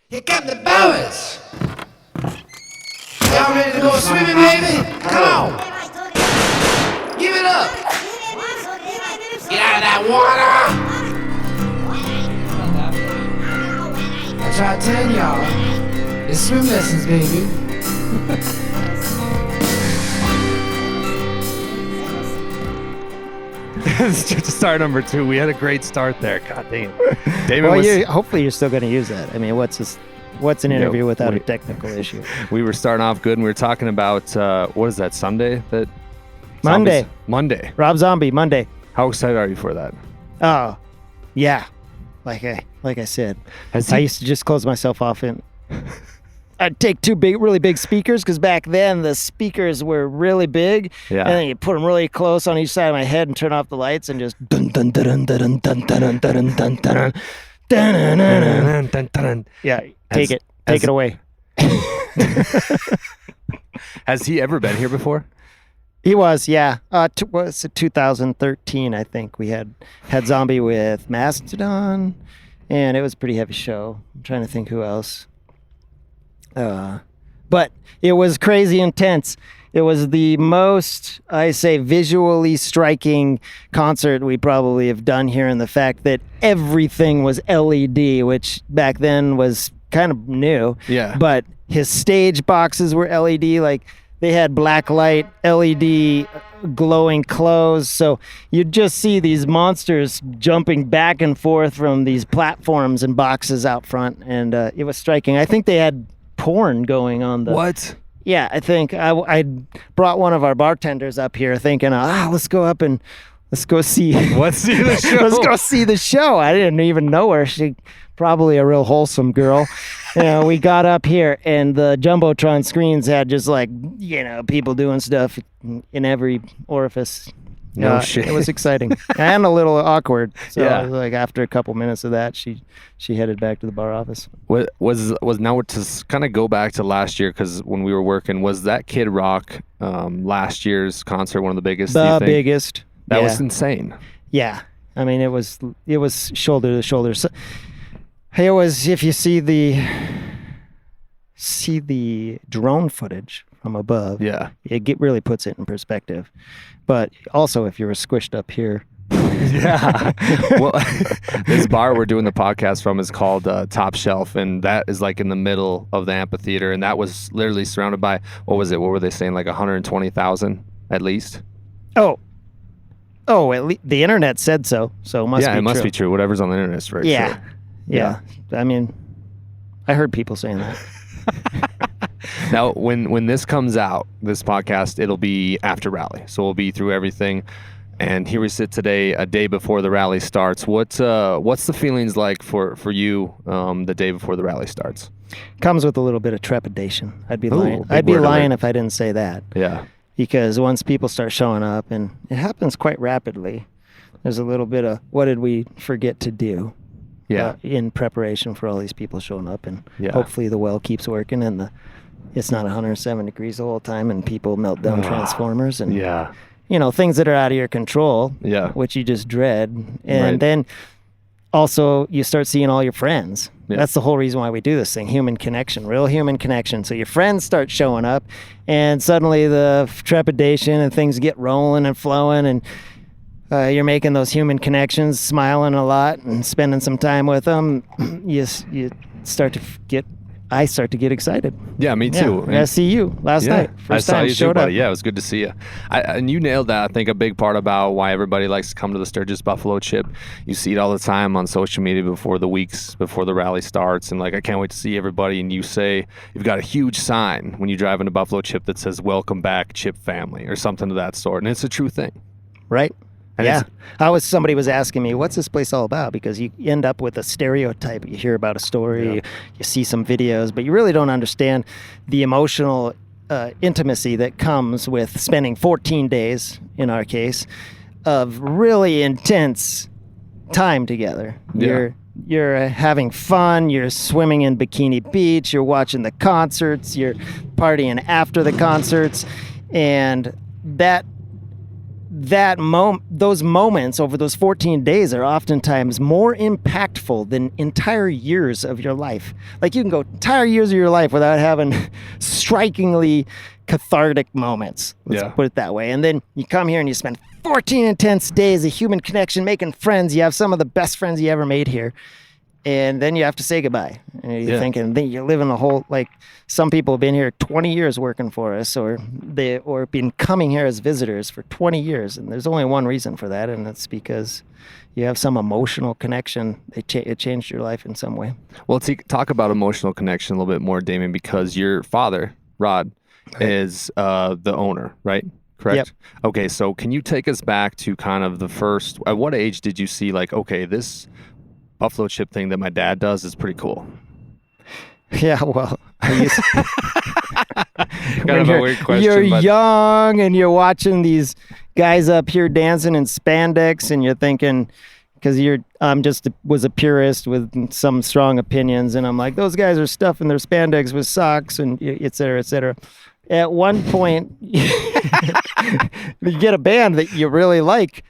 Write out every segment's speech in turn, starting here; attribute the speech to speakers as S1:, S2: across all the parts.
S1: Here come the boas! Y'all ready to go swimming, baby? Come on! Give it up! Get out of that water! I tried telling y'all, it's swim lessons, baby.
S2: It's just start number 2. We had a great start there. God damn. David
S3: hopefully you're still going to use that. I mean, what's an interview without a technical issue?
S2: We were starting off good, and we were talking about, what is that, Sunday?
S3: Monday.
S2: Monday.
S3: Rob Zombie, Monday.
S2: How excited are you for that?
S3: Oh, yeah. Like I said, I used to just close myself off and I'd take 2 really big speakers, because back then the speakers were really big.
S2: Yeah.
S3: And then you put them really close on each side of my head and turn off the lights and just dun dun dun dun dun dun dun dun dun dun dun. Yeah, take it away.
S2: Has he ever been here before?
S3: He was, yeah. Was it 2013? I think we had Zombie with Mastodon, and it was a pretty heavy show. I'm trying to think who else. But it was crazy intense. It was the most, I say, visually striking concert we probably have done here, in the fact that everything was LED, which back then was kind of new.
S2: Yeah.
S3: But his stage boxes were LED, like they had black light, LED glowing clothes. So you'd just see these monsters jumping back and forth from these platforms and boxes out front. And it was striking. I think they had porn going on the...
S2: What?
S3: Yeah, I think I brought one of our bartenders up here thinking, let's go up and let's go see
S2: the show.
S3: Let's go see the show. I didn't even know her. She probably a real wholesome girl. We got up here and the Jumbotron screens had just like, people doing stuff in every orifice.
S2: No shit.
S3: It was exciting and a little awkward. So
S2: Yeah.
S3: like after a couple minutes of that, she headed back to the bar office.
S2: Was now to kind of go back to last year, because when we were working, was that Kid Rock last year's concert one of the biggest?
S3: The biggest.
S2: That was insane.
S3: Yeah, I mean it was shoulder to shoulder. So, it was, if you see the drone footage from above.
S2: Yeah,
S3: it really puts it in perspective. But also, if you were squished up here.
S2: Yeah. Well, this bar we're doing the podcast from is called Top Shelf, and that is like in the middle of the amphitheater, and that was literally surrounded by, what was it? What were they saying? Like 120,000 at least?
S3: Oh, at least the internet said so. So it must be true.
S2: Yeah, it must be true. Whatever's on the internet is very true.
S3: Yeah. I mean, I heard people saying that.
S2: Now, when this comes out, this podcast, it'll be after rally. So we'll be through everything. And here we sit today, a day before the rally starts. What's the feelings like for you the day before the rally starts?
S3: Comes with a little bit of trepidation. I'd be lying. If I didn't say that.
S2: Yeah.
S3: Because once people start showing up, and it happens quite rapidly, there's a little bit of what did we forget to do?
S2: Yeah.
S3: In preparation for all these people showing up, and
S2: Yeah.
S3: hopefully the well keeps working and it's not 107 degrees the whole time and people melt down transformers and
S2: Yeah.
S3: Things that are out of your control,
S2: Yeah.
S3: which you just dread. And
S2: Right.
S3: then also you start seeing all your friends.
S2: Yeah.
S3: That's the whole reason why we do this thing, human connection, real human connection. So your friends start showing up and suddenly the trepidation and things get rolling and flowing, and you're making those human connections, smiling a lot and spending some time with them. You start to I start to get excited.
S2: Yeah, me too.
S3: Yeah, I see you last night. First
S2: I saw
S3: time
S2: you
S3: showed
S2: too,
S3: up.
S2: buddy. Yeah, it was good to see you. And you nailed that. I think a big part about why everybody likes to come to the Sturgis Buffalo Chip. You see it all the time on social media before the rally starts, and like, I can't wait to see everybody. And you say you've got a huge sign when you drive into Buffalo Chip that says "Welcome back, Chip family" or something of that sort, and it's a true thing.
S3: Right.
S2: And
S3: yeah. Somebody was asking me, what's this place all about? Because you end up with a stereotype. You hear about a story, you see some videos, but you really don't understand the emotional intimacy that comes with spending 14 days, in our case, of really intense time together.
S2: Yeah.
S3: You're having fun, you're swimming in Bikini Beach, you're watching the concerts, you're partying after the concerts, and those moments over those 14 days are oftentimes more impactful than entire years of your life. Like you can go entire years of your life without having strikingly cathartic moments. Let's put it that way. And then you come here and you spend 14 intense days of human connection, making friends. You have some of the best friends you ever made here. And then you have to say goodbye. And you're thinking, then you're living the whole, like some people have been here 20 years working for us, or been coming here as visitors for 20 years. And there's only one reason for that, and that's because you have some emotional connection. It changed your life in some way.
S2: Well, talk about emotional connection a little bit more, Daymon, because your father, Rod, is the owner, right? Correct?
S3: Yep.
S2: Okay, so can you take us back to kind of the first, at what age did you see like, okay, this buffalo chip thing that my dad does is pretty cool?
S3: Yeah, well,
S2: kind of a weird question.
S3: You're
S2: but
S3: young and you're watching these guys up here dancing in spandex, and you're thinking, because was a purist with some strong opinions, and I'm like, those guys are stuffing their spandex with socks and et cetera, et cetera. At one point, you get a band that you really like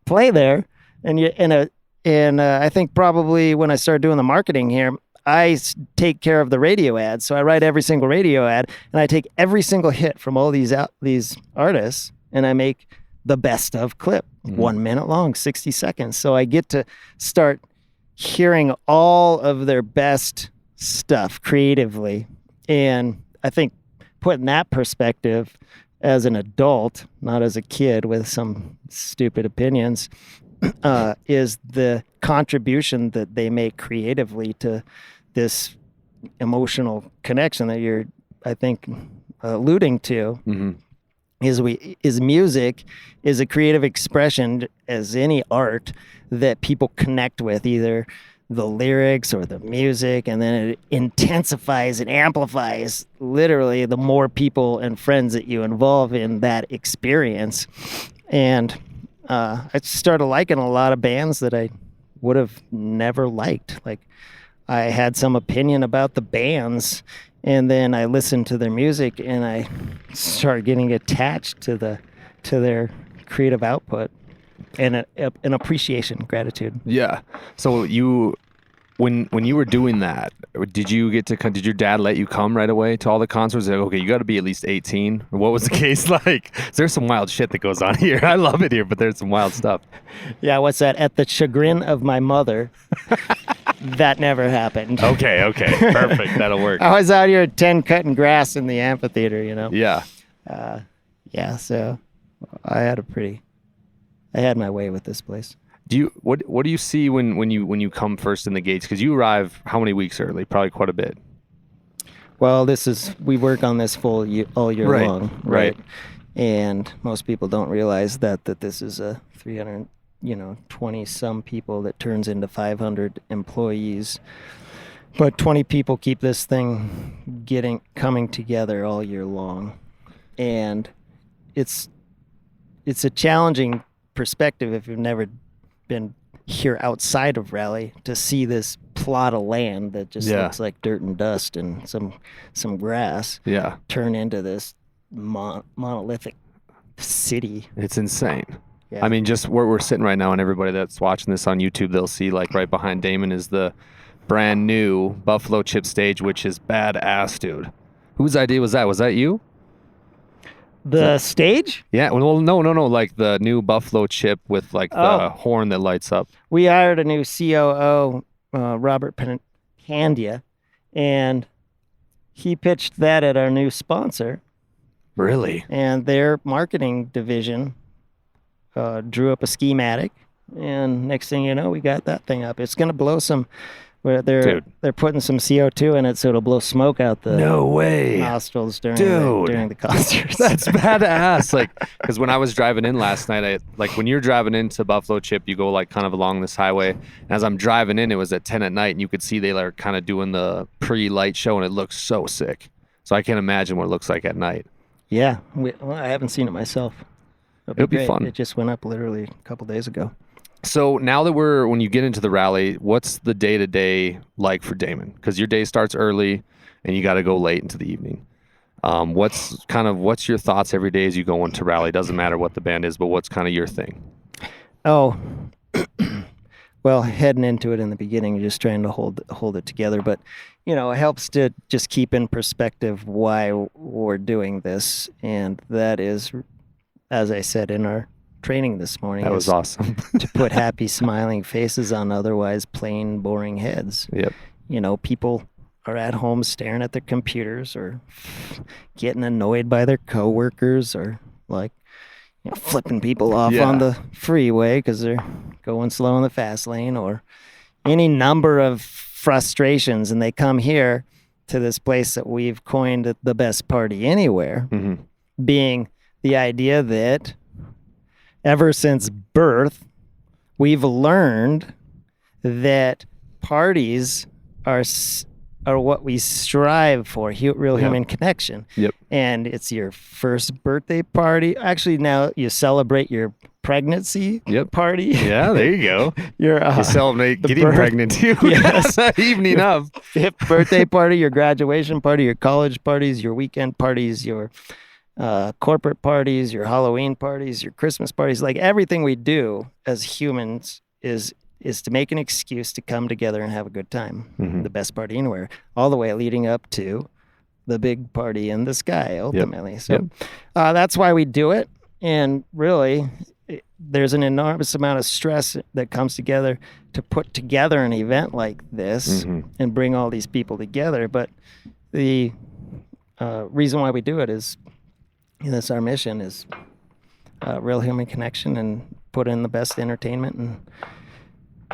S3: play there, and I think probably when I started doing the marketing here, I take care of the radio ads. So I write every single radio ad, and I take every single hit from all these artists, and I make the best of clip, 1 minute long, 60 seconds. So I get to start hearing all of their best stuff creatively. And I think putting that perspective as an adult, not as a kid with some stupid opinions, is the contribution that they make creatively to this emotional connection that you're, I think, alluding to.
S2: Mm-hmm.
S3: Is music is a creative expression, as any art, that people connect with, either the lyrics or the music, and then it intensifies and amplifies literally the more people and friends that you involve in that experience. And I started liking a lot of bands that I would have never liked. Like, I had some opinion about the bands, and then I listened to their music, and I started getting attached to their creative output, and an appreciation, gratitude.
S2: Yeah. So when you were doing that, did your dad let you come right away to all the concerts? Like, okay, you got to be at least 18. Or what was the case like? There's some wild shit that goes on here. I love it here, but there's some wild stuff.
S3: Yeah, what's that? At the chagrin of my mother, that never happened.
S2: Okay, perfect. That'll work.
S3: I was out here at 10 cutting grass in the amphitheater, you know?
S2: Yeah.
S3: So I had my way with this place.
S2: What do you see when you come first in the gates? Because you arrive how many weeks early? Probably quite a bit.
S3: Well, we work on this all year long,
S2: right?
S3: And most people don't realize that this is a 320 some people that turns into 500 employees. But 20 people keep this thing coming together all year long, and it's a challenging perspective if you've never been here outside of Raleigh to see this plot of land that just looks like dirt and dust and some grass turn into this monolithic city.
S2: It's insane.
S3: Yeah.
S2: I mean, just where we're sitting right now, and everybody that's watching this on YouTube, they'll see like right behind Daymon is the brand new Buffalo Chip stage, which is badass, dude. Whose idea was that? Was that you?
S3: The stage?
S2: Yeah. Well, no. Like the new Buffalo Chip with like the horn that lights up.
S3: We hired a new COO, Robert Candia, and he pitched that at our new sponsor.
S2: Really?
S3: And their marketing division drew up a schematic, and next thing you know, we got that thing up. It's going to blow some. They're putting some CO2 in it, so it'll blow smoke out the nostrils during the concerts.
S2: That's badass. Like, because when I was driving in last night, when you're driving into Buffalo Chip, you go like kind of along this highway. And as I'm driving in, it was at 10 at night, and you could see they are kind of doing the pre-light show, and it looks so sick. So I can't imagine what it looks like at night.
S3: Yeah, I haven't seen it myself.
S2: It'll be fun.
S3: It just went up literally a couple days ago.
S2: So now that when you get into the rally, what's the day-to-day like for Daymon? Because your day starts early and you got to go late into the evening. What's your thoughts every day as you go into rally? Doesn't matter what the band is, but what's kind of your thing?
S3: Oh, well, heading into it in the beginning, you're just trying to hold it together. But, it helps to just keep in perspective why we're doing this. And that is, as I said in our training this morning,
S2: That was awesome.
S3: to put happy, smiling faces on otherwise plain, boring heads.
S2: Yep.
S3: People are at home staring at their computers or getting annoyed by their coworkers or flipping people off on the freeway because they're going slow in the fast lane or any number of frustrations. And they come here to this place that we've coined the best party anywhere, being the idea that ever since birth, we've learned that parties are what we strive for, real human connection.
S2: Yep.
S3: And it's your first birthday party. Actually, now you celebrate your pregnancy party.
S2: Yeah, there you go.
S3: You
S2: celebrate getting pregnant too.
S3: Yes.
S2: Evening of.
S3: 5th birthday party, your graduation party, your college parties, your weekend parties, your corporate parties, your Halloween parties, your Christmas parties. Like everything we do as humans is to make an excuse to come together and have a good time. The best party anywhere, all the way leading up to the big party in the sky, ultimately. So that's why we do it. And really, there's an enormous amount of stress that comes together to put together an event like this and bring all these people together. But the reason why we do it is, that's our mission, is real human connection and put in the best entertainment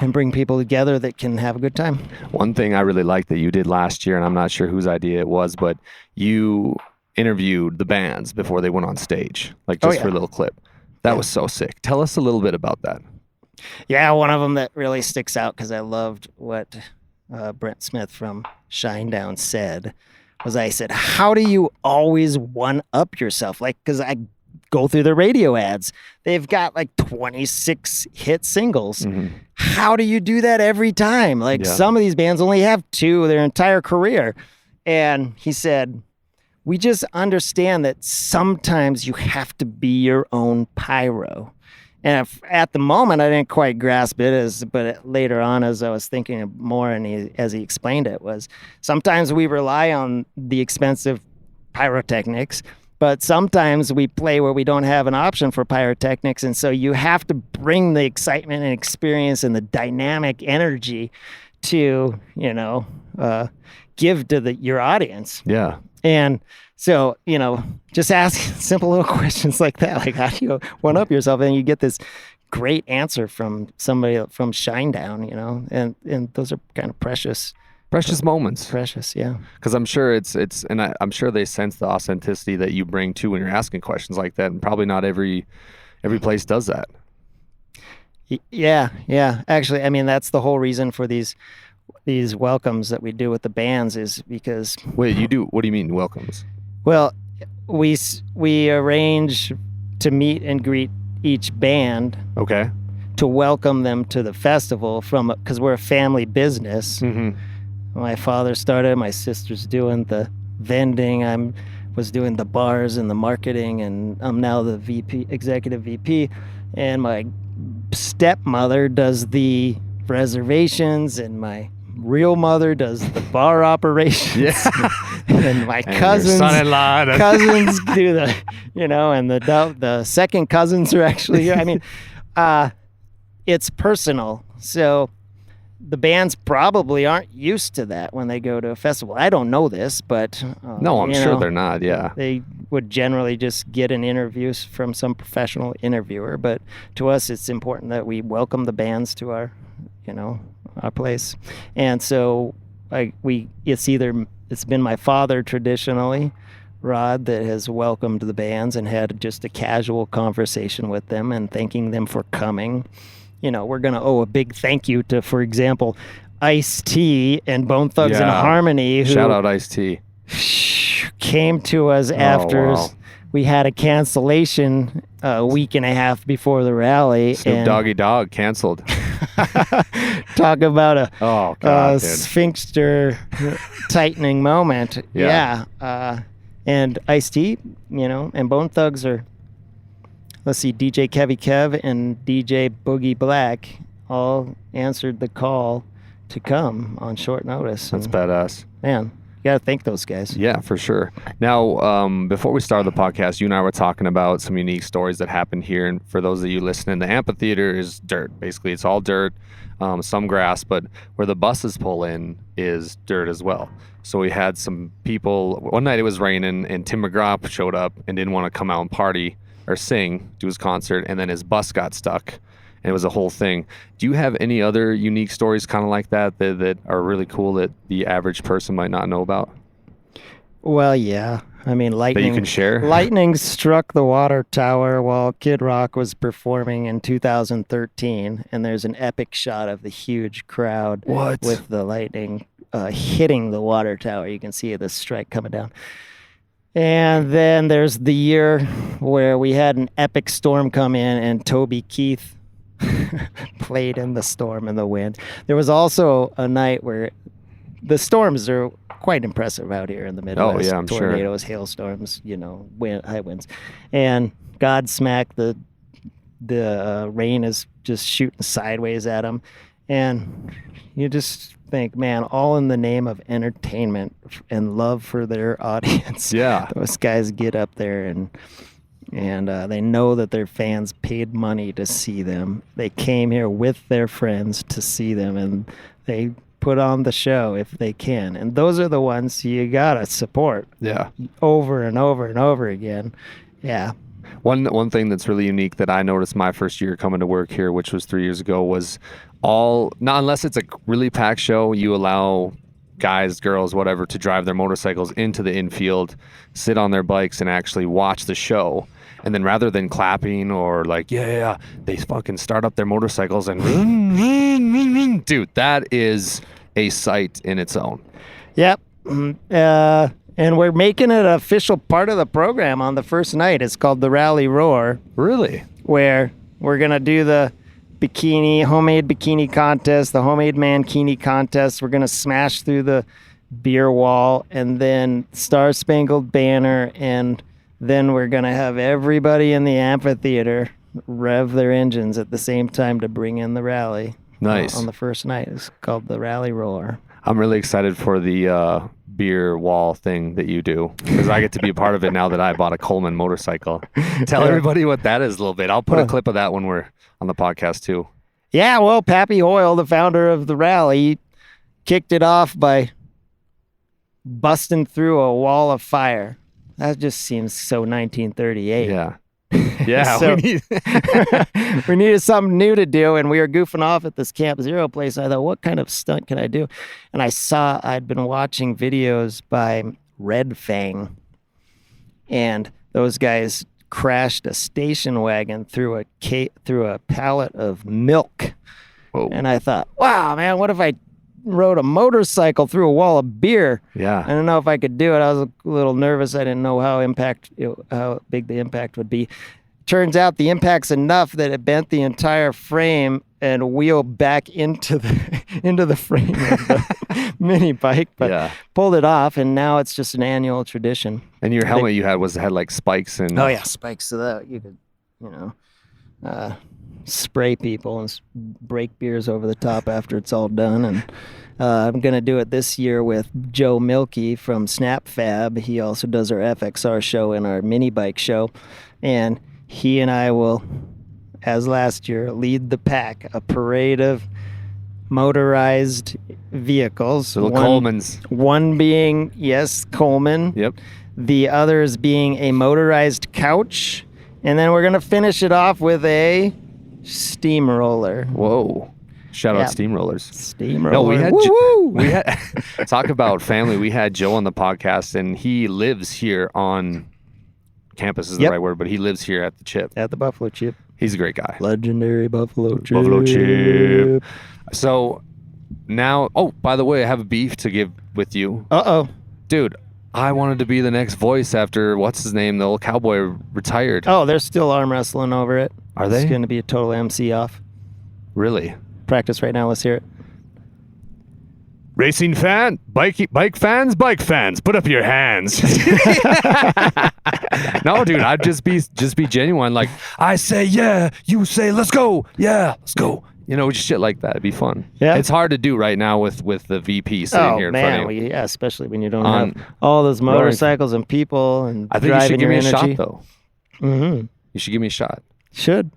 S3: and bring people together that can have a good time.
S2: One thing I really liked that you did last year, and I'm not sure whose idea it was, but you interviewed the bands before they went on stage, for a little clip. That was so sick. Tell us a little bit about that.
S3: Yeah, one of them that really sticks out because I loved what Brent Smith from Shinedown said was, I said, how do you always one-up yourself? Because I go through the radio ads. They've got 26 hit singles. How do you do that every time? Some of these bands only have 2 their entire career. And he said, we just understand that sometimes you have to be your own pyro. And at the moment, I didn't quite grasp it, but later on, as I was thinking more and as he explained it, was sometimes we rely on the expensive pyrotechnics, but sometimes we play where we don't have an option for pyrotechnics. And so you have to bring the excitement and experience and the dynamic energy to, give to your audience.
S2: Yeah.
S3: And so, just ask simple little questions like that, how do you one up yourself? And you get this great answer from somebody from Shinedown, and those are kind of precious moments. Precious, yeah.
S2: Because I'm sure I'm sure they sense the authenticity that you bring too when you're asking questions like that, and probably not every place does that.
S3: Yeah. Actually, that's the whole reason for these welcomes that we do with the bands is because...
S2: Wait, you do? What do you mean welcomes?
S3: Well, we arrange to meet and greet each band.
S2: Okay.
S3: To welcome them to the festival because we're a family business. My father started, my sister's doing the vending, I was doing the bars and the marketing, and I'm now the executive VP, and my stepmother does the reservations, and my real mother does the bar operations. And my cousins,
S2: son-in-law,
S3: do the, and the second cousins are actually here. It's personal. So the bands probably aren't used to that when they go to a festival. I don't know this, but...
S2: no, I'm sure they're not, yeah.
S3: They would generally just get an interview from some professional interviewer, but to us, it's important that we welcome the bands to our place. And so it's been my father traditionally, Rod, that has welcomed the bands and had just a casual conversation with them and thanking them for coming. We're going to owe a big thank you to, for example, Ice-T and Bone Thugs and Harmony.
S2: Shout out Ice-T.
S3: Came to us after we had a cancellation a week and a half before the rally.
S2: Snoop Doggy Dogg canceled.
S3: Talk about a sphincter tightening moment. Yeah. And Ice-T, and Bone Thugs are, let's see, DJ Kevy Kev and DJ Boogie Black all answered the call to come on short notice.
S2: That's badass.
S3: Man, you got to thank those guys.
S2: Yeah, for sure. Now, before we started the podcast, you and I were talking about some unique stories that happened here. And for those of you listening, the amphitheater is dirt. Basically, it's all dirt, some grass, but where the buses pull in is dirt as well. So we had some people, one night it was raining, and Tim McGraw showed up and didn't want to come out and party or sing, do his concert, and then his bus got stuck. And it was a whole thing. Do you have any other unique stories kind of like that are really cool that the average person might not know about?
S3: Well, yeah. I mean, lightning.
S2: That you can share?
S3: Lightning struck the water tower while Kid Rock was performing in 2013, and there's an epic shot of the huge crowd with the lightning hitting the water tower. You can see the strike coming down. And then there's the year where we had an epic storm come in, and Toby Keith played in the storm and the wind. There was also a night where the storms are quite impressive out here in the Midwest.
S2: Oh, yeah, I'm sure.
S3: Tornadoes, hailstorms, high winds. And Godsmack, the rain is just shooting sideways at them. And you just think, man, all in the name of entertainment and love for their audience.
S2: Yeah.
S3: Those guys get up there and they know that their fans paid money to see them. They came here with their friends to see them, and they put on the show if they can. And those are the ones you gotta support.
S2: Yeah.
S3: Over and over and over again. Yeah.
S2: One thing that's really unique that I noticed my first year coming to work here, which was 3 years ago, was not unless it's a really packed show, you allow guys, girls, whatever, to drive their motorcycles into the infield, sit on their bikes, and actually watch the show. And then rather than clapping or like, yeah, they fucking start up their motorcycles and dude, that is a sight in its own.
S3: Yep. And we're making it an official part of the program on the first night. It's called the Rally Roar.
S2: Really?
S3: Where we're going to do the homemade bikini contest, the homemade mankini contest. We're going to smash through the beer wall, and then Star Spangled Banner, and then we're going to have everybody in the amphitheater rev their engines at the same time to bring in the rally.
S2: Nice.
S3: On the first night. It's called the Rally Roar.
S2: I'm really excited for the beer wall thing that you do, because I get to be a part of it now that I bought a Coleman motorcycle. Tell everybody what that is a little bit. I'll put a clip of that when we're on the podcast too.
S3: Yeah, well, Pappy Hoyle, the founder of the rally, kicked it off by busting through a wall of fire. That just seems so 1938.
S2: Yeah. Yeah,
S3: So-
S2: we need
S3: We needed something new to do, and we were goofing off at this Camp Zero place. I thought, what kind of stunt can I do? And I'd been watching videos by Red Fang, and those guys crashed a station wagon through a pallet of milk.
S2: Whoa.
S3: And I thought, wow, man, what if I rode a motorcycle through a wall of beer?
S2: Yeah.
S3: I don't know if I could do it. I was a little nervous. I didn't know how big the impact would be. Turns out the impact's enough that it bent the entire frame and wheeled back into the frame of the mini bike, but pulled it off, and now it's just an annual tradition.
S2: And your helmet you had had like spikes and...
S3: Oh yeah, spikes, so that you could, spray people and break beers over the top after it's all done. And I'm going to do it this year with Joe Milkey from Snap Fab. He also does our FXR show and our mini bike show. And he and I will, as last year, lead the pack, a parade of motorized vehicles.
S2: Little Colemans.
S3: One being, yes, Coleman.
S2: Yep.
S3: The others being a motorized couch. And then we're going to finish it off with a steamroller.
S2: Whoa. Shout out steamrollers.
S3: Steamroller.
S2: No, we had
S3: Woo-woo!
S2: talk about family. We had Joe on the podcast, and he lives here on campus is the right word, but he lives here at the Chip.
S3: At the Buffalo Chip.
S2: He's a great guy.
S3: Legendary Buffalo Chip.
S2: Buffalo Chip. So now, by the way, I have a beef to give with you.
S3: Uh-oh.
S2: Dude, I wanted to be the next voice after, what's his name, the old cowboy retired.
S3: Oh, they're still arm wrestling over it.
S2: Are they?
S3: It's going to be a total MC off.
S2: Really?
S3: Practice right now. Let's hear it.
S2: Racing fan, bike fans, put up your hands. No, dude, I'd just be genuine. Like, I say, yeah, you say, let's go. Yeah, let's go. You know, just shit like that. It'd be fun.
S3: Yeah.
S2: It's hard to do right now with the VP sitting here in front of you.
S3: Well, yeah, especially when you don't have all those motorcycles and people and
S2: I think you should
S3: driving
S2: give
S3: your
S2: me
S3: energy.
S2: a shot, though.
S3: Mm-hmm.
S2: You should give me a shot.
S3: Should.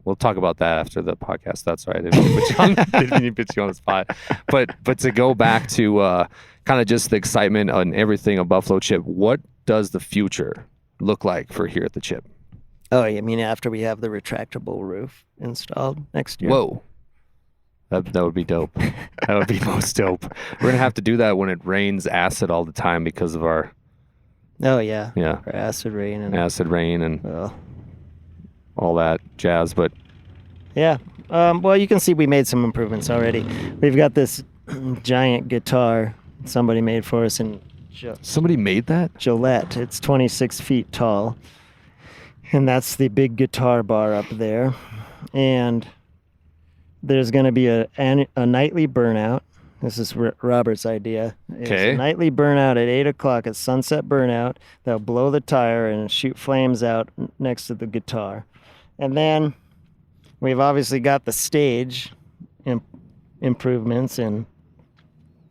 S2: We'll talk about that after the podcast. That's right. I didn't mean to put you on the spot. But to go back to kind of just the excitement and everything of Buffalo Chip, what does the future look like for here at the Chip?
S3: Oh, you mean after we have the retractable roof installed next year?
S2: Whoa. That would be dope. That would be most dope. We're going to have to do that when it rains acid all the time because of our...
S3: Oh, yeah.
S2: Yeah.
S3: Our acid rain.
S2: And all that jazz, but...
S3: Yeah. Well, you can see we made some improvements already. We've got this giant guitar somebody made for us in...
S2: Somebody made that?
S3: Gillette. It's 26 feet tall. And that's the big guitar bar up there. And there's going to be a nightly burnout. This is Robert's idea. It's a nightly burnout at 8 o'clock, a sunset burnout. They'll blow the tire and shoot flames out next to the guitar. And then we've obviously got the stage improvements. And,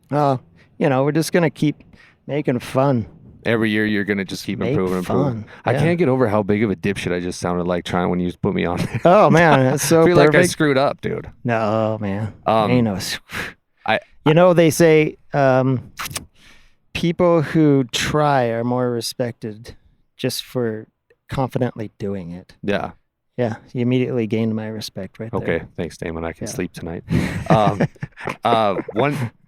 S3: we're just going to keep making fun.
S2: Every year you're going to just keep improving.
S3: Fun.
S2: I can't get over how big of a dipshit I just sounded like trying when you put me on there.
S3: Oh, man. That's so
S2: I feel
S3: perfect.
S2: like I screwed up, dude.
S3: No, man. They say people who try are more respected just for confidently doing it.
S2: Yeah.
S3: Yeah, you immediately gained my respect right there.
S2: Okay, thanks, Daymon. I can sleep tonight.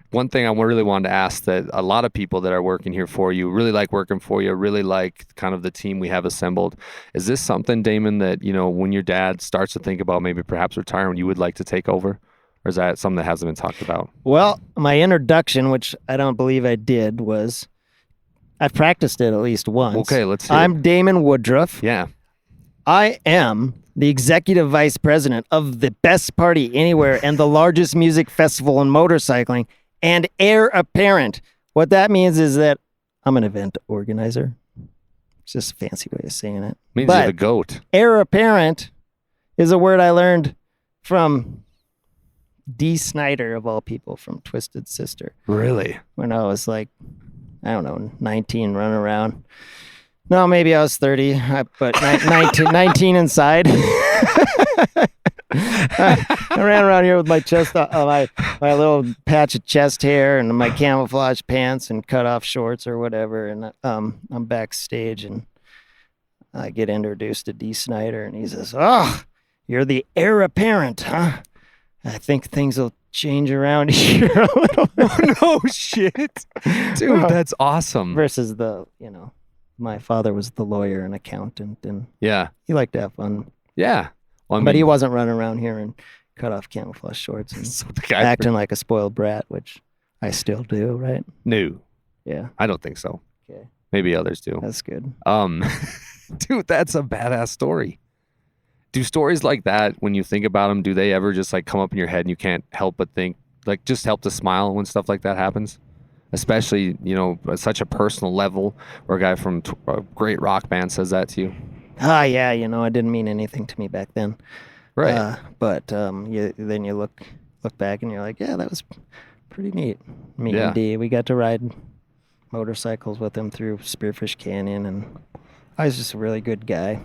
S2: One thing I really wanted to ask, that a lot of people that are working here for you really like working for you, really like kind of the team we have assembled. Is this something, Daymon, that, when your dad starts to think about maybe perhaps retiring, you would like to take over? Or is that something that hasn't been talked about? Well,
S3: my introduction, which I don't believe I did, was I've practiced it at least once.
S2: Okay, let's hear
S3: I'm Daymon Woodruff.
S2: Yeah.
S3: I am the executive vice president of the best party anywhere and the largest music festival in motorcycling, and heir apparent. What that means is that I'm an event organizer. It's just a fancy way of saying it.
S2: Means you're the GOAT.
S3: Heir apparent is a word I learned from Dee Snider, of all people, from Twisted Sister.
S2: Really?
S3: When I was 19, running around. No, maybe I was 30, but 19 inside. I ran around here with my chest, my little patch of chest hair and my camouflage pants and cut off shorts or whatever. And I'm backstage and I get introduced to Dee Snider and he says, "Oh, you're the heir apparent, huh? I think things will change around here a little bit."
S2: Oh, no shit. Dude, that's awesome.
S3: Versus my father was the lawyer and accountant and he liked to have fun.
S2: Yeah. Well,
S3: but he wasn't running around here in cut off camouflage shorts and acting like a spoiled brat, which I still do, right?
S2: No.
S3: Yeah.
S2: I don't think so.
S3: Okay.
S2: Maybe others do.
S3: That's good.
S2: Dude, that's a badass story. Do stories like that, when you think about them, do they ever just come up in your head and you can't help but think, just help to smile when stuff like that happens? Especially, at such a personal level, where a guy from a great rock band says that to you.
S3: Yeah, it didn't mean anything to me back then.
S2: Right.
S3: But then you look back and you're like, yeah, that was pretty neat. Me and Dee, we got to ride motorcycles with him through Spearfish Canyon, and I was just a really good guy.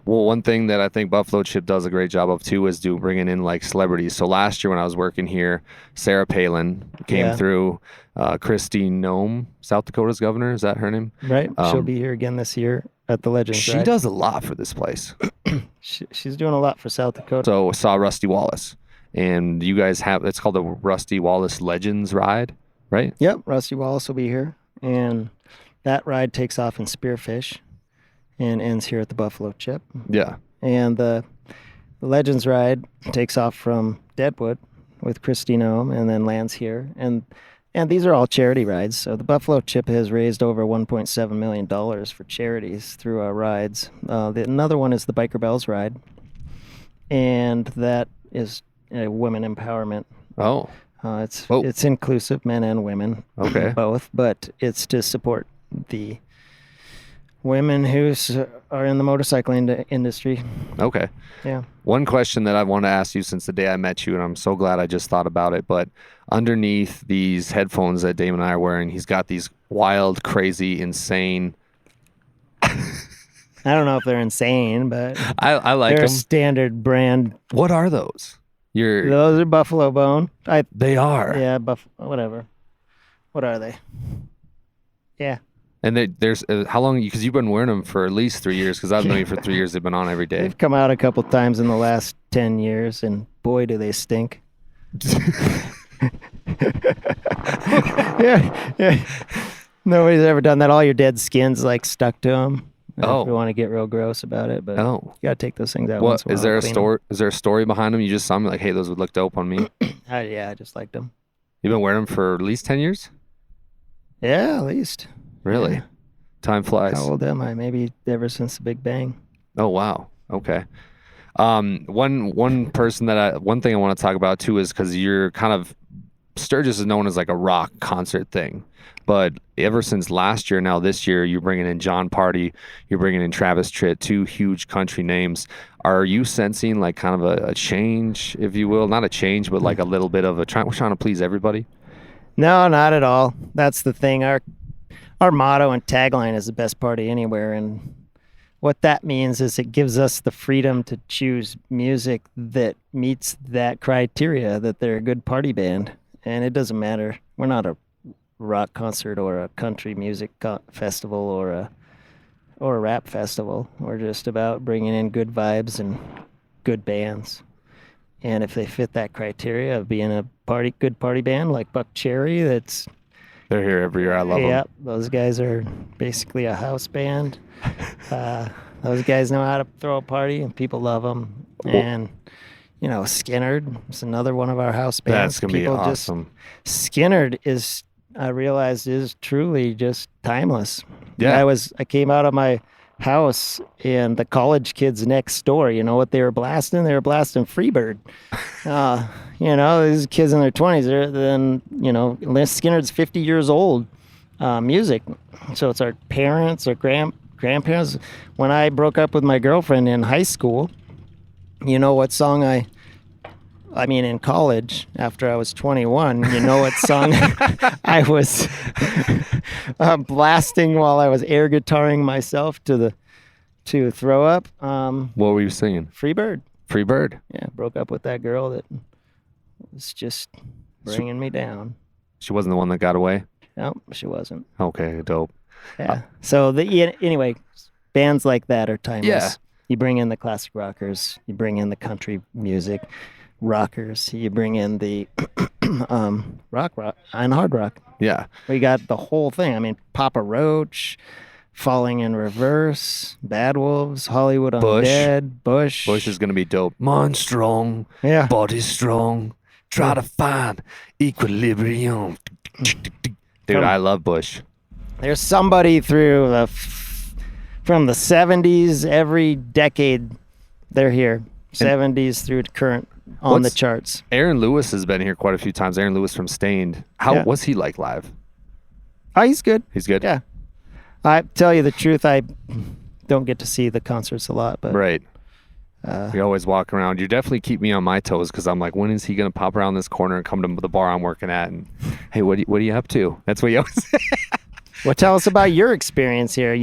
S2: Well, one thing that I think Buffalo Chip does a great job of too is bringing in celebrities. So last year when I was working here, Sarah Palin came through. Christine Nome, South Dakota's governor, is that her name?
S3: Right. She'll be here again this year at the Legends.
S2: She does a lot for this place.
S3: She's doing a lot for South Dakota.
S2: So I saw Rusty Wallace, and you guys it's called the Rusty Wallace Legends Ride, right?
S3: Yep. Rusty Wallace will be here, and that ride takes off in Spearfish and ends here at the Buffalo Chip.
S2: Yeah.
S3: And the Legends Ride takes off from Deadwood with Christine Nome and then lands here. And these are all charity rides. So the Buffalo Chip has raised over $1.7 million for charities through our rides. Another one is the Biker Bells Ride. And that is a women empowerment It's inclusive, men and women,
S2: Okay.
S3: both, but it's to support the women who are in the motorcycling industry.
S2: Okay.
S3: Yeah.
S2: One question that I want to ask you since the day I met you, and I'm so glad I just thought about it, but underneath these headphones that Daymon and I are wearing, he's got these wild, crazy, insane.
S3: I don't know if they're insane, but
S2: I like
S3: they're
S2: them.
S3: a standard brand.
S2: What are those?
S3: Those are Buffalo Bone.
S2: They are.
S3: Yeah, whatever. What are they? Yeah.
S2: And there's how long? Because you've been wearing them for at least 3 years. Because I've known you for 3 years. They've been on every day.
S3: They've come out a couple times in the last 10 years, and boy, do they stink. Yeah. Nobody's ever done that. All your dead skin's like stuck to them.
S2: Oh.
S3: If you want to get real gross about it, but you gotta take those things out.
S2: What
S3: once in a
S2: is
S3: while
S2: there a
S3: and clean
S2: story? Is there a story behind them? You just saw them like, hey, those would look dope on me.
S3: Yeah, I just liked them.
S2: You've been wearing them for at least 10 years.
S3: Yeah, at least.
S2: Really?
S3: Yeah.
S2: Time flies.
S3: How old am I? Maybe ever since the Big Bang.
S2: Oh wow. Okay. One thing I want to talk about too is because you're kind of Sturgis is known as like a rock concert thing, but ever since last year, now this year, you're bringing in John Party, you're bringing in Travis Tritt, two huge country names. Are you sensing like kind of a change, if you will? Not a change, but like a little bit of we're trying to please everybody?
S3: No, not at all. That's the thing. Our motto and tagline is the best party anywhere, and what that means is it gives us the freedom to choose music that meets that criteria, that they're a good party band. And it doesn't matter. We're not a rock concert or a country music festival or a rap festival. We're just about bringing in good vibes and good bands. And if they fit that criteria of being a good party band like Buck Cherry,
S2: they're here every year. I love them.
S3: Yep, those guys are basically a house band. Those guys know how to throw a party, and people love them. And Skinnerd is another one of our house bands.
S2: That's gonna be awesome.
S3: Skinnerd I realized is truly just timeless.
S2: Yeah.
S3: I came out of my house and the college kids next door, you know what they were blasting? They were blasting Freebird. These kids in their 20s, Skinnerd's 50 years old, music. So it's our parents, our grandparents. When I broke up with my girlfriend in high school, you know what song in college, after I was 21, you know what song I was blasting while I was air guitaring myself to throw up?
S2: What were you singing?
S3: Freebird.
S2: Freebird?
S3: Yeah, broke up with that girl that was just bringing me down.
S2: She wasn't the one that got away?
S3: No, she wasn't.
S2: Okay, dope.
S3: Yeah. So anyway, bands like that are timeless.
S2: Yeah.
S3: You bring in the classic rockers, you bring in the country music rockers, you bring in the rock and hard rock.
S2: Yeah.
S3: We got the whole thing. I mean, Papa Roach, Falling in Reverse, Bad Wolves, Hollywood Undead, Bush.
S2: Bush is going to be dope. Mind strong,
S3: Yeah.
S2: body strong, try to find equilibrium. Dude, I love Bush.
S3: There's somebody through from the 70s, every decade they're here. 70s through to current on the charts.
S2: Aaron Lewis has been here quite a few times. Aaron Lewis from Stained. What's he like live?
S3: Oh, he's good.
S2: He's good?
S3: Yeah. I tell you the truth, I don't get to see the concerts a lot, but
S2: Right. You always walk around. You definitely keep me on my toes because I'm like, when is he going to pop around this corner and come to the bar I'm working at? And hey, what are you up to? That's what you always say.
S3: Well, tell us about your experience here.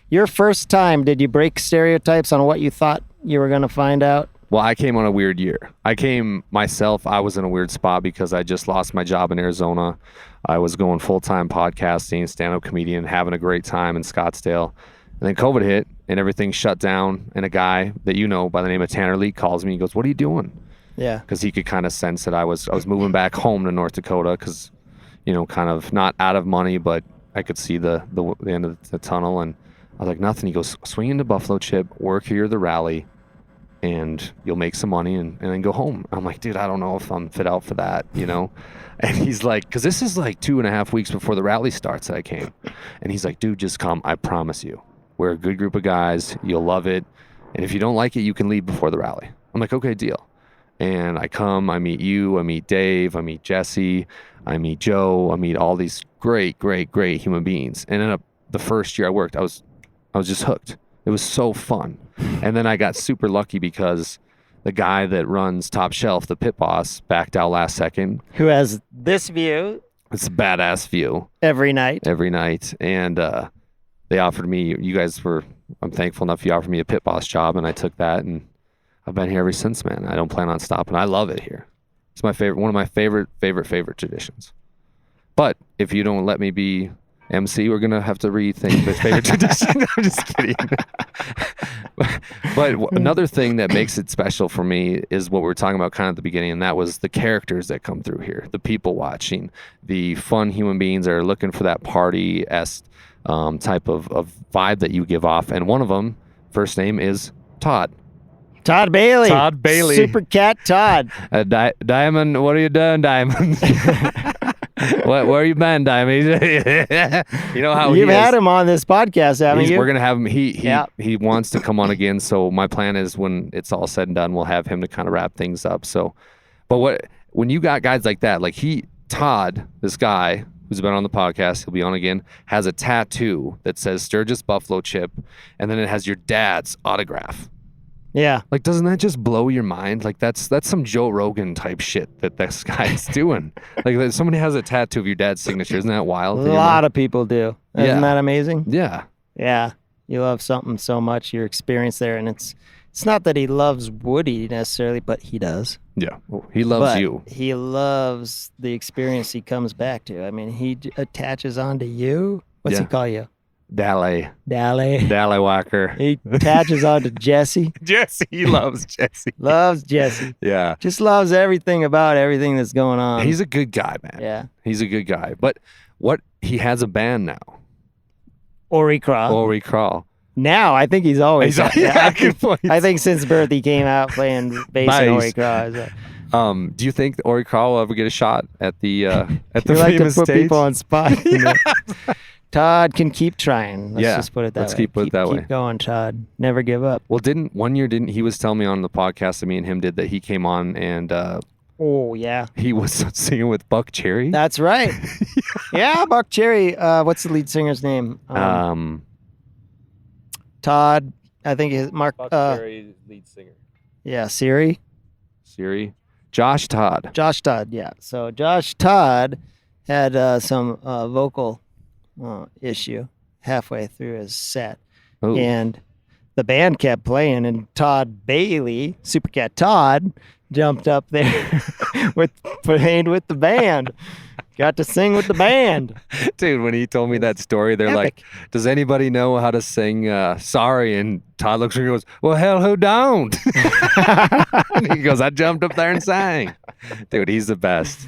S3: Your first time, did you break stereotypes on what you thought you were going to find out?
S2: Well, I came on a weird year. I was in a weird spot because I just lost my job in Arizona. I was going full-time podcasting, stand-up comedian, having a great time in Scottsdale. And then COVID hit and everything shut down. And a guy that you know by the name of Tanner Lee calls me. He goes, "What are you doing?"
S3: Yeah.
S2: Because he could kind of sense that I was moving back home to North Dakota because, kind of not out of money, but I could see the end of the tunnel. And I was like, nothing. He goes, "Swing into Buffalo Chip, work here at the rally, and you'll make some money and then go home." I'm like, dude, I don't know if I'm fit out for that, And he's like, because this is like 2.5 weeks before the rally starts that I came. And he's like, dude, just come. I promise you. We're a good group of guys. You'll love it. And if you don't like it, you can leave before the rally. I'm like, okay, deal. And I meet you, I meet Dave, I meet Jesse, I meet Joe, I meet all these great human beings. And then the first year I worked, I was just hooked. It was so fun. And then I got super lucky because the guy that runs Top Shelf, the pit boss, backed out last second.
S3: Who has this view?
S2: It's a badass view.
S3: Every night.
S2: And they offered me, I'm thankful enough you offered me a pit boss job, and I took that, and I've been here ever since, man. I don't plan on stopping. I love it here. It's one of my favorite traditions. But if you don't let me be MC, we're going to have to rethink the favorite tradition. I'm just kidding. But another thing that makes it special for me is what we were talking about kind of at the beginning, and that was the characters that come through here, the people watching, the fun human beings that are looking for that party-esque type of vibe that you give off. And one of them, first name is Todd.
S3: Todd Bailey.
S2: Todd Bailey.
S3: Super Cat Todd.
S2: Diamond, what are you doing, Diamond? Where you been, Diamond? You know how
S3: you've had him on this podcast, haven't you?
S2: We're gonna have him. He wants to come on again. So my plan is when it's all said and done, we'll have him to kind of wrap things up. So, but when you got guys like that, like Todd, this guy who's been on the podcast, he'll be on again, has a tattoo that says Sturgis Buffalo Chip, and then it has your dad's autograph.
S3: Yeah.
S2: Like, doesn't that just blow your mind? Like, that's some Joe Rogan type shit that this guy's doing. Like, somebody has a tattoo of your dad's signature. Isn't that wild?
S3: A lot of people do. Isn't that amazing?
S2: Yeah.
S3: Yeah. You love something so much, your experience there, and it's not that he loves Woody necessarily, but he does.
S2: Yeah. Well, he loves you.
S3: He loves the experience he comes back to. I mean, he attaches onto you. What's he call you?
S2: Dally
S3: Walker. He attaches on to Jesse.
S2: Jesse. He loves Jesse.
S3: Loves Jesse.
S2: Yeah.
S3: Just loves everything about everything that's going on.
S2: He's a good guy, man.
S3: Yeah.
S2: He's a good guy. But he has a band now.
S3: Ori Crawl. Now, I think he's always.
S2: Good point.
S3: I think since birth he came out playing bass in Ori Crawl.
S2: Do you think Ori Crawl will ever get a shot at the
S3: we like to put
S2: stage?
S3: people on spot. Todd can keep trying. Let's just put it that way.
S2: Let's keep it that way.
S3: Keep going, Todd. Never give up.
S2: Well, he was telling me on the podcast that me and him did that he came on and
S3: oh yeah,
S2: he was singing with Buck Cherry.
S3: That's right. Yeah, Buck Cherry. What's the lead singer's name? Todd. I think his Mark.
S2: Buck Cherry, lead singer.
S3: Yeah, Siri.
S2: Josh Todd.
S3: Yeah. So Josh Todd had some vocal issue halfway through his set.
S2: Ooh.
S3: And the band kept playing, and Todd Bailey, Supercat Todd, jumped up there playing with the band. Got to sing with the band. Dude,
S2: when he told me that story, they're like, does anybody know how to sing Sorry? And Todd looks at me and goes, well, hell, who don't? And he goes, I jumped up there and sang. Dude, he's the best.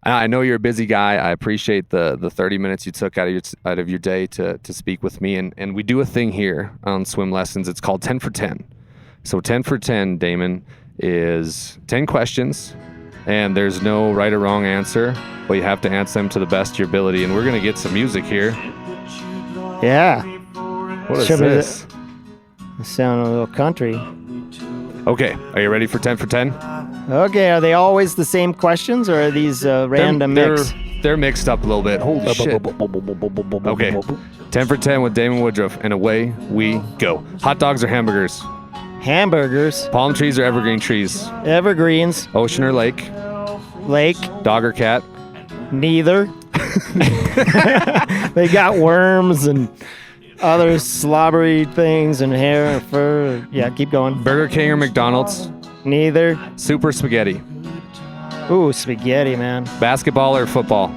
S2: I know you're a busy guy. I appreciate the 30 minutes you took out of your day to speak with me. And we do a thing here on Swim Lessons. It's called 10 for 10. So 10 for 10, Daymon, is 10 questions. And there's no right or wrong answer, but you have to answer them to the best of your ability. And we're going to get some music here.
S3: Yeah.
S2: What is this?
S3: Sound a little country.
S2: Okay. Are you ready for 10 for 10?
S3: Okay. Are they always the same questions, or are these random mix?
S2: They're mixed up a little bit. Holy shit. Okay. 10 for 10 with Daymon Woodruff, and away we go. Hot dogs or hamburgers?
S3: Hamburgers.
S2: Palm trees or evergreen trees?
S3: Evergreens.
S2: Ocean or lake?
S3: Lake.
S2: Dog or cat?
S3: Neither. They got worms and other slobbery things and hair and fur. Yeah, keep going.
S2: Burger King or McDonald's?
S3: Neither.
S2: Soup or spaghetti?
S3: Ooh, spaghetti, man.
S2: Basketball or football?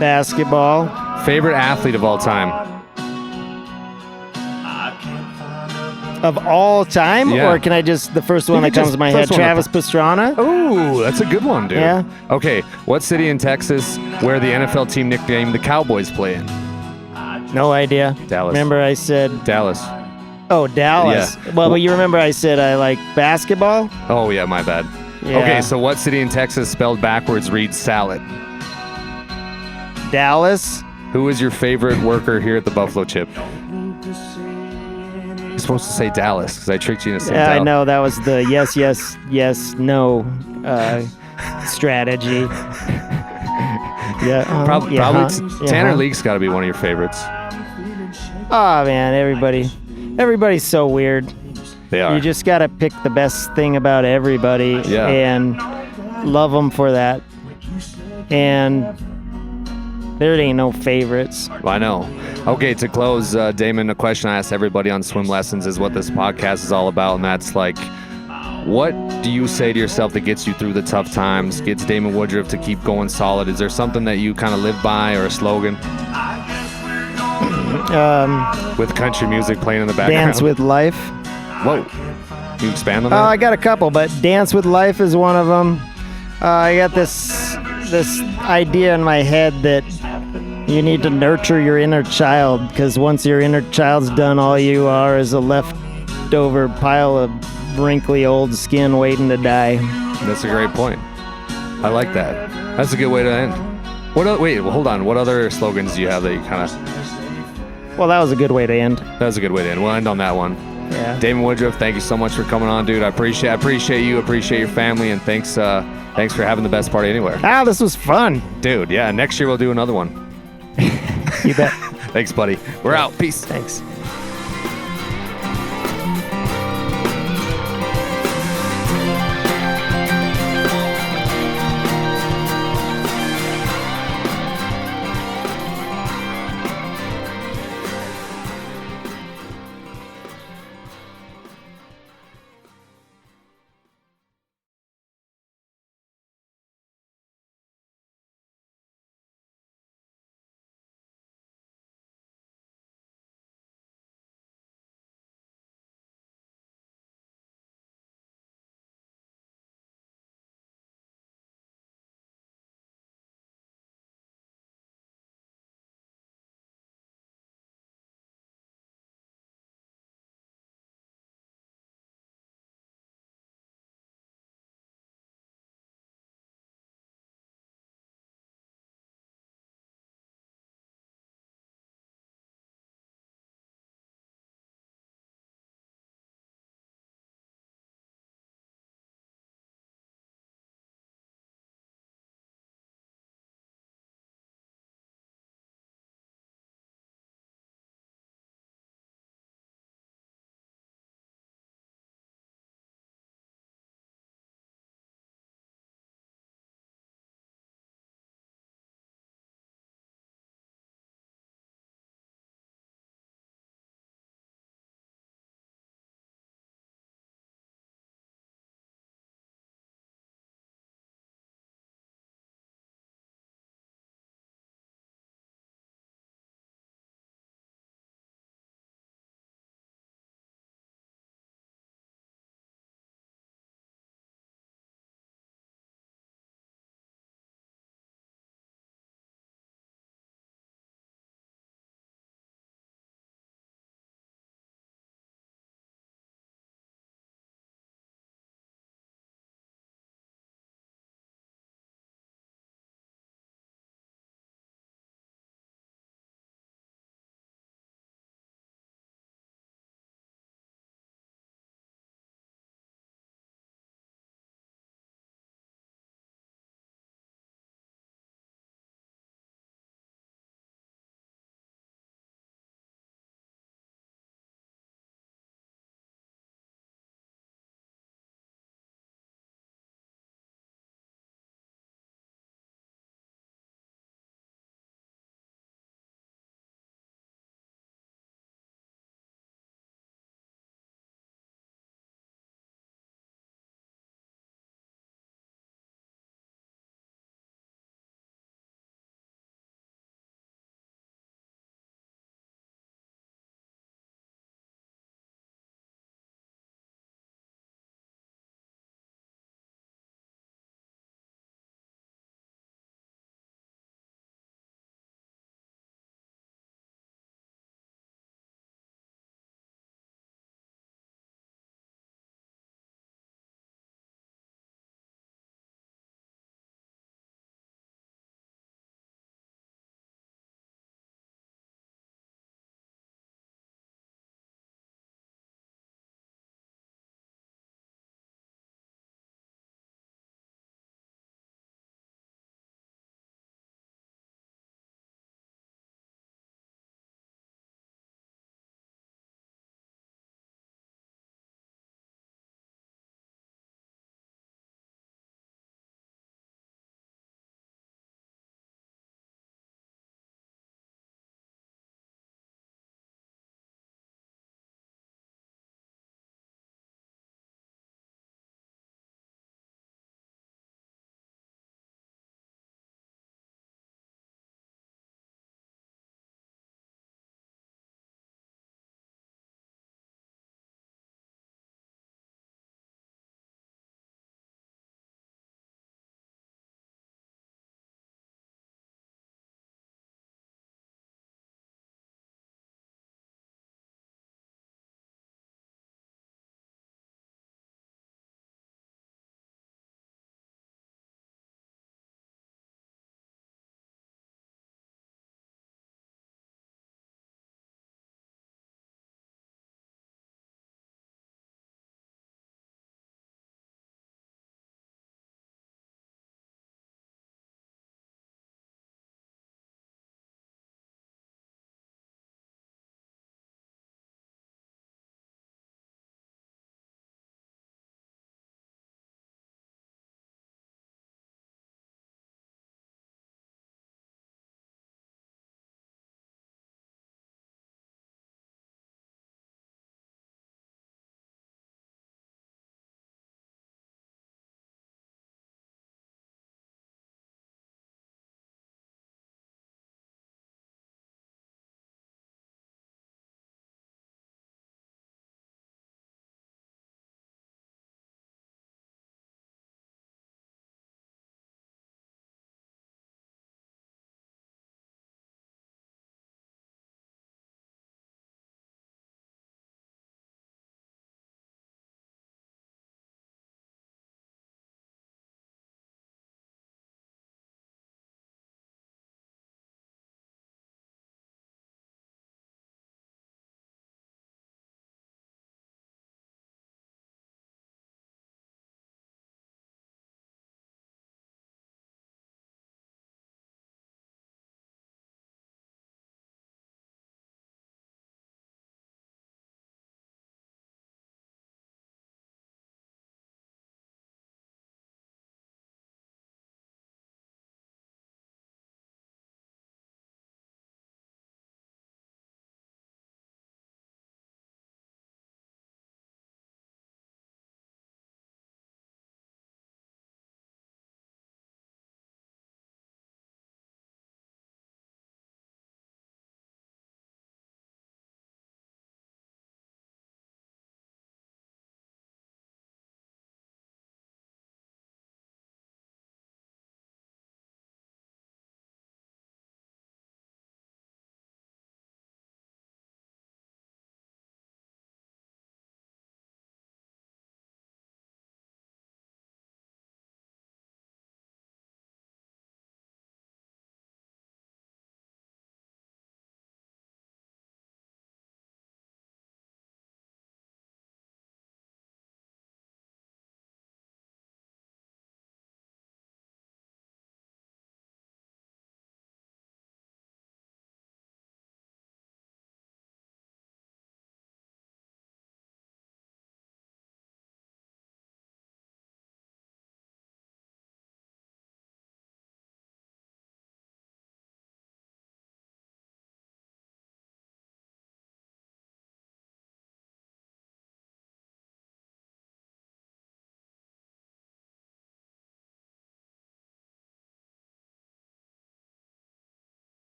S3: Basketball.
S2: Favorite athlete of all time?
S3: Of all time?
S2: Yeah.
S3: Or can I just, the first one that comes to my head, Travis Pastrana?
S2: Oh, that's a good one, dude.
S3: Yeah.
S2: Okay, what city in Texas where the NFL team nicknamed the Cowboys play in?
S3: No idea.
S2: Dallas.
S3: Remember I said...
S2: Dallas.
S3: Oh, Dallas.
S2: Yeah.
S3: Well, but you remember I said I like basketball?
S2: Oh, yeah, my bad.
S3: Yeah.
S2: Okay, so what city in Texas spelled backwards reads salad?
S3: Dallas.
S2: Who is your favorite worker here at the Buffalo Chip? supposed to say Dallas because I tricked you into saying
S3: Yeah,
S2: Dallas.
S3: I know that was the yes, no strategy. Yeah,
S2: Probably
S3: yeah,
S2: Tanner
S3: huh?
S2: Leake's got to be one of your favorites.
S3: Oh man, everybody's so weird.
S2: They are.
S3: You just gotta pick the best thing about everybody
S2: Yeah.
S3: and love them for that. And there ain't no favorites.
S2: I know. Okay, to close, Daymon, a question I ask everybody on swim lessons is what this podcast is all about, and that's like, what do you say to yourself that gets you through the tough times, gets Daymon Woodruff to keep going solid? Is there something that you kind of live by or a slogan? With country music playing in the background.
S3: Dance with life.
S2: Whoa. Can you expand on that?
S3: I got a couple, but Dance with Life is one of them. I got this idea in my head that you need to nurture your inner child, because once your inner child's done, all you are is a leftover pile of wrinkly old skin waiting to die.
S2: That's a great point. I like that. That's a good way to end. Hold on. What other slogans do you have that you kind of...
S3: Well, that was a good way to end.
S2: That was a good way to end. We'll end on that one.
S3: Yeah.
S2: Daymon Woodruff, thank you so much for coming on, dude. I appreciate you, appreciate your family, and thanks for having the best party anywhere.
S3: This was fun.
S2: Dude, yeah, next year we'll do another one.
S3: You bet.
S2: Thanks, buddy. We're out. Peace.
S3: Thanks.